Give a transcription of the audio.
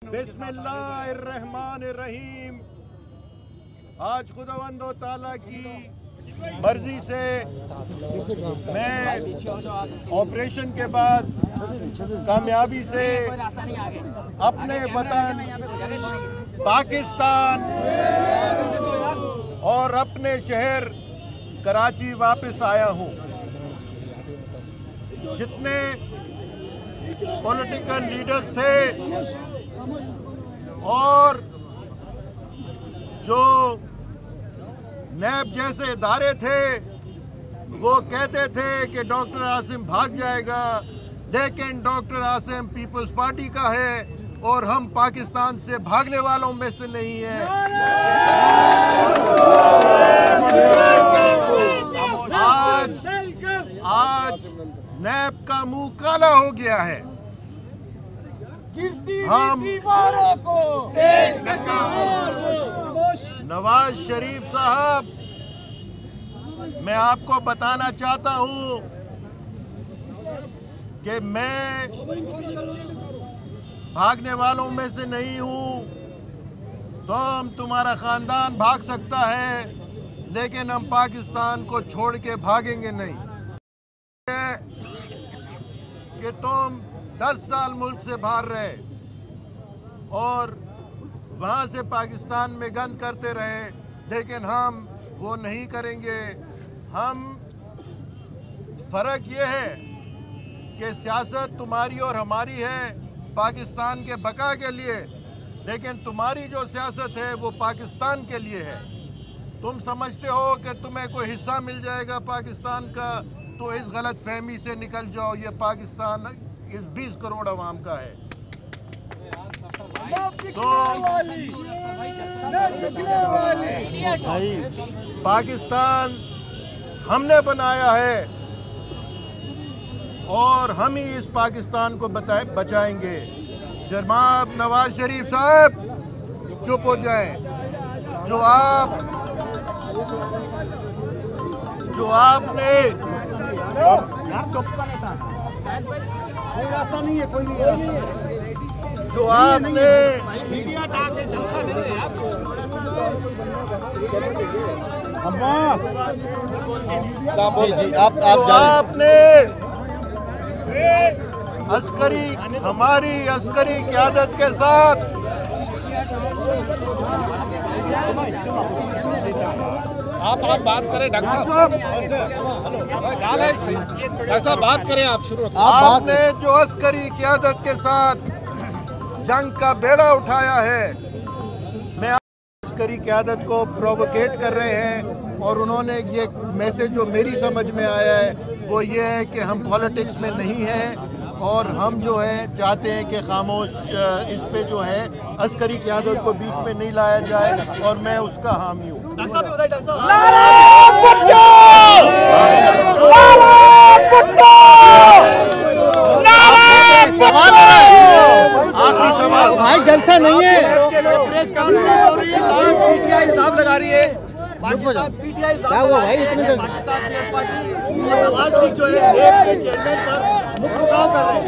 बिस्मिल्लाहिर्रहमानिर्रहीम। आज खुदावंद ताला की मर्जी से मैं ऑपरेशन के बाद कामयाबी से अपने वतन पाकिस्तान और अपने शहर कराची वापस आया हूँ। जितने पॉलिटिकल लीडर्स थे और जो नैब जैसे इदारे थे वो कहते थे कि डॉक्टर आसिम भाग जाएगा, लेकिन डॉक्टर आसिम पीपल्स पार्टी का है और हम पाकिस्तान से भागने वालों में से नहीं है। आज नैब का मुंह काला हो गया है। हम नवाज शरीफ साहब, मैं आपको बताना चाहता हूं कि मैं भागने वालों में से नहीं हूं। तुम्हारा खानदान भाग सकता है, लेकिन हम पाकिस्तान को छोड़ के भागेंगे नहीं। कि तुम 10 साल मुल्क से बाहर रहे और वहाँ से पाकिस्तान में गंद करते रहे, लेकिन हम वो नहीं करेंगे। हम फ़र्क ये है कि सियासत तुम्हारी और हमारी है पाकिस्तान के बका के लिए, लेकिन तुम्हारी जो सियासत है वो पाकिस्तान के लिए है। तुम समझते हो कि तुम्हें कोई हिस्सा मिल जाएगा पाकिस्तान का, तो इस गलत फहमी से निकल जाओ। ये पाकिस्तान इस 20 करोड़ आवाम का है। तो पाकिस्तान हमने बनाया है और हम ही इस पाकिस्तान को बचाएंगे। जनाब नवाज शरीफ साहब चुप हो जाएं। जो आपने जो आपने अस्करी हमारी अस्करी क़यादत के साथ आप बात करें डॉक्टर साहब, डॉक्टर साहब बात करें आप शुरू। आपने जो अस्करी क़यादत के साथ जंग का बेड़ा उठाया है, मैं अस्करी क़यादत को प्रोवोकेट कर रहे हैं और उन्होंने ये मैसेज जो मेरी समझ में आया है वो ये है कि हम पॉलिटिक्स में नहीं हैं और हम जो है चाहते हैं कि खामोश इस पे जो है अस्करी क़यादत को बीच में नहीं लाया जाए, और मैं उसका हामी हूँ। आखिरी सवाल भाई, जलसा नहीं है। पीटीआई इल्जाम लगा रही है, क्या हुआ भाई? इतने पाकिस्तान पीपल्स पार्टी नवाज शरीफ जो है नेब के चेयरमैन पर मुकदमा कर रहे हैं।